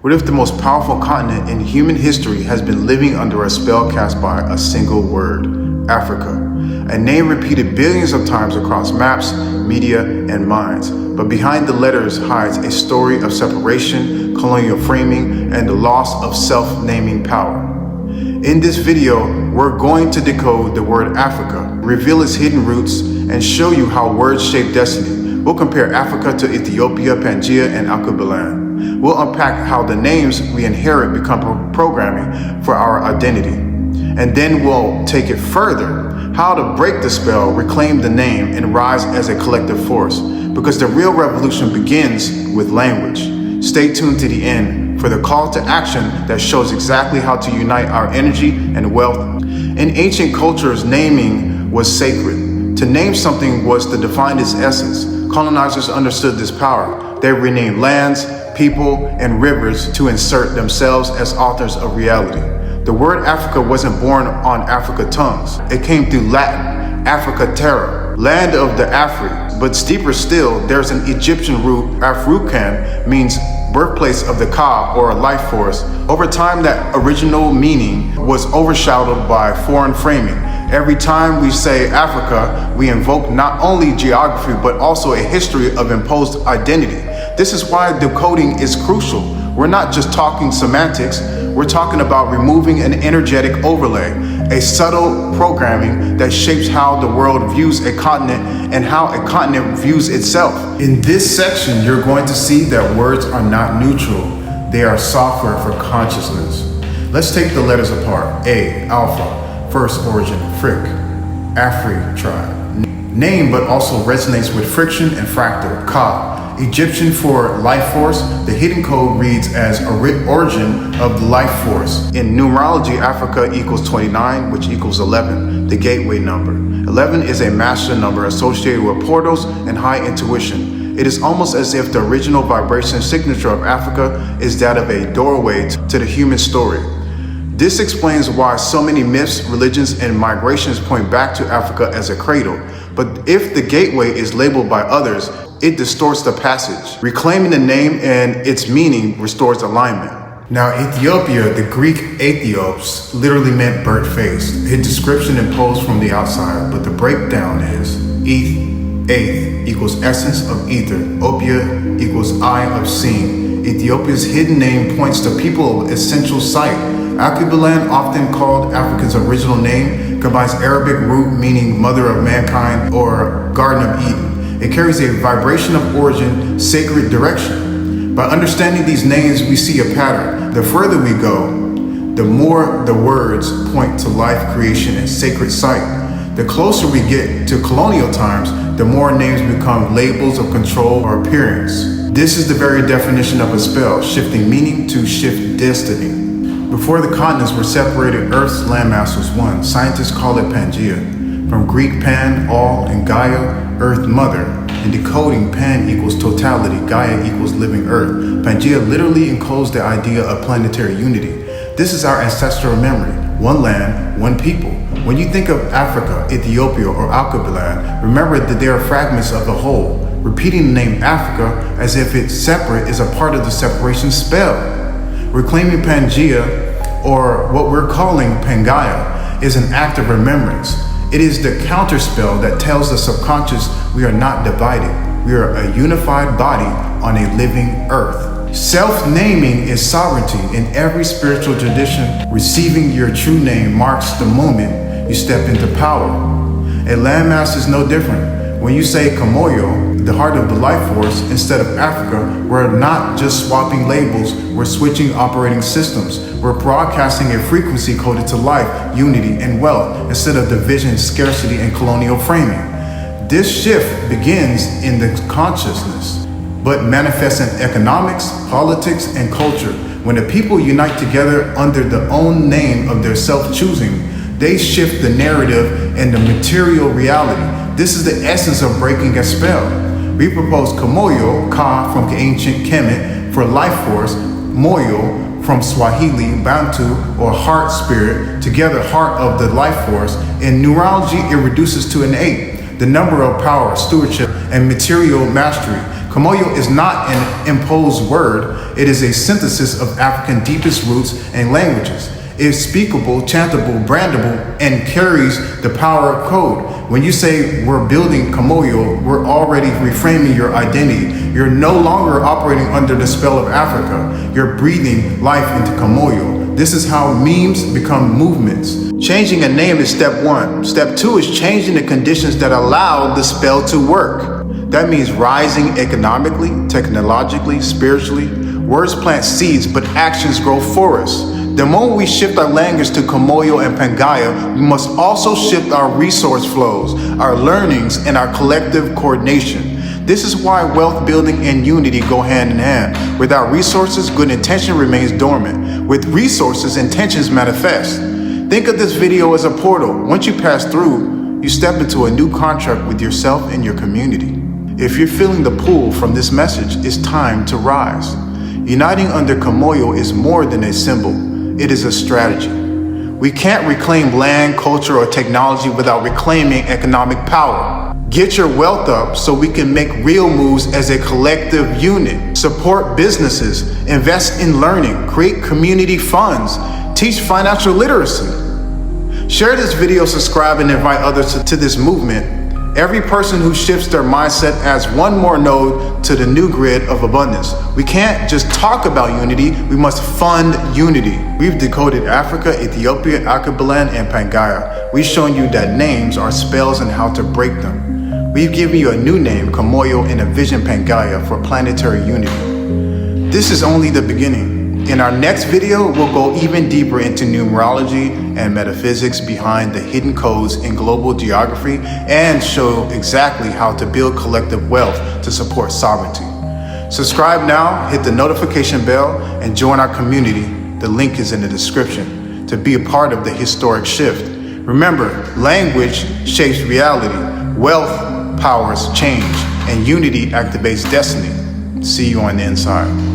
What if the most powerful continent in human history has been living under a spell cast by a single word, Africa? A name repeated billions of times across maps, media, and minds. But behind the letters hides a story of separation, colonial framing, and the loss of self-naming power. In this video, we're going to decode the word Africa, reveal its hidden roots, and show you how words shape destiny. We'll compare Africa to Ethiopia, Pangaea, and Alkebulan. We'll unpack how the names we inherit become programming for our identity. And then we'll take it further, how to break the spell, reclaim the name, and rise as a collective force. Because the real revolution begins with language. Stay tuned to the end for the call to action that shows exactly how to unite our energy and wealth. In ancient cultures, naming was sacred. To name something was to define its essence. Colonizers understood this power. They renamed lands, people, and rivers to insert themselves as authors of reality. The word Africa wasn't born on Africa tongues. It came through Latin, Africa Terra, land of the Afri. But deeper still, there's an Egyptian root. African means birthplace of the Ka, or a life force. Over time, that original meaning was overshadowed by foreign framing. Every time we say Africa, we invoke not only geography, but also a history of imposed identity. This is why decoding is crucial. We're not just talking semantics, we're talking about removing an energetic overlay, a subtle programming that shapes how the world views a continent and how a continent views itself. In this section, you're going to see that words are not neutral, they are software for consciousness. Let's take the letters apart. A, alpha, first origin, frick, Afri tribe. Name, but also resonates with friction and fractal. Ka, Egyptian for life force. The hidden code reads as origin of the life force. In numerology, Africa equals 29, which equals 11, the gateway number. 11 is a master number associated with portals and high intuition. It is almost as if the original vibration signature of Africa is that of a doorway to the human story. This explains why so many myths, religions, and migrations point back to Africa as a cradle. But if the gateway is labeled by others, it distorts the passage. Reclaiming the name and its meaning restores alignment. Now, Ethiopia, the Greek Ethiops, literally meant burnt-faced, a description imposed from the outside, but the breakdown is eighth equals essence of ether, opia equals eye of seeing. Ethiopia's hidden name points to people of essential sight. Alkebulan, often called Africa's original name, combines Arabic root meaning mother of mankind or Garden of Eden. It carries a vibration of origin, sacred direction. By understanding these names, we see a pattern. The further we go, the more the words point to life, creation, and sacred site. The closer we get to colonial times, the more names become labels of control or appearance. This is the very definition of a spell, shifting meaning to shift destiny. Before the continents were separated, Earth's landmass was one. Scientists call it Pangaea. From Greek pan, all, and Gaia, Earth Mother. In decoding, pan equals totality, Gaia equals living Earth. Pangaea literally encodes the idea of planetary unity. This is our ancestral memory. One land, one people. When you think of Africa, Ethiopia, or Alkebulan, remember that they are fragments of the whole. Repeating the name Africa as if it's separate is a part of the separation spell. Reclaiming Pangaea, or what we're calling Pangaea, is an act of remembrance. It is the counterspell that tells the subconscious we are not divided. We are a unified body on a living earth. Self-naming is sovereignty in every spiritual tradition. Receiving your true name marks the moment you step into power. A landmass is no different. When you say Kamoyo, the heart of the life force, instead of Africa, we're not just swapping labels, we're switching operating systems. We're broadcasting a frequency coded to life, unity, and wealth, instead of division, scarcity, and colonial framing. This shift begins in the consciousness, but manifests in economics, politics, and culture. When the people unite together under the own name of their self-choosing, they shift the narrative and the material reality. This is the essence of breaking a spell. We propose Kamoyo, Ka from ancient Kemet, for life force, Moyo from Swahili, Bantu, or heart spirit, together heart of the life force. In numerology, it reduces to an 8, the number of power, stewardship, and material mastery. Kamoyo is not an imposed word, it is a synthesis of African deepest roots and languages. It is speakable, chantable, brandable, and carries the power of code. When you say we're building Kamoyo, we're already reframing your identity. You're no longer operating under the spell of Africa. You're breathing life into Kamoyo. This is how memes become movements. Changing a name is step one. Step two is changing the conditions that allow the spell to work. That means rising economically, technologically, spiritually. Words plant seeds, but actions grow forests. The moment we shift our language to Kamoyo and Pangaea, we must also shift our resource flows, our learnings, and our collective coordination. This is why wealth building and unity go hand in hand. Without resources, good intention remains dormant. With resources, intentions manifest. Think of this video as a portal. Once you pass through, you step into a new contract with yourself and your community. If you're feeling the pull from this message, it's time to rise. Uniting under Kamoyo is more than a symbol. It is a strategy. We can't reclaim land, culture, or technology without reclaiming economic power. Get your wealth up so we can make real moves as a collective unit. Support businesses, invest in learning, create community funds, teach financial literacy. Share this video, subscribe, and invite others to this movement. Every person who shifts their mindset adds one more node to the new grid of abundance. We can't just talk about unity, we must fund unity. We've decoded Africa, Ethiopia, Alkebulan, and Pangaea. We've shown you that names are spells and how to break them. We've given you a new name, Kamoyo, and a vision, Pangaea, for planetary unity. This is only the beginning. In our next video, we'll go even deeper into numerology and metaphysics behind the hidden codes in global geography and show exactly how to build collective wealth to support sovereignty. Subscribe now, hit the notification bell, and join our community. The link is in the description to be a part of the historic shift. Remember, language shapes reality, wealth powers change, and unity activates destiny. See you on the inside.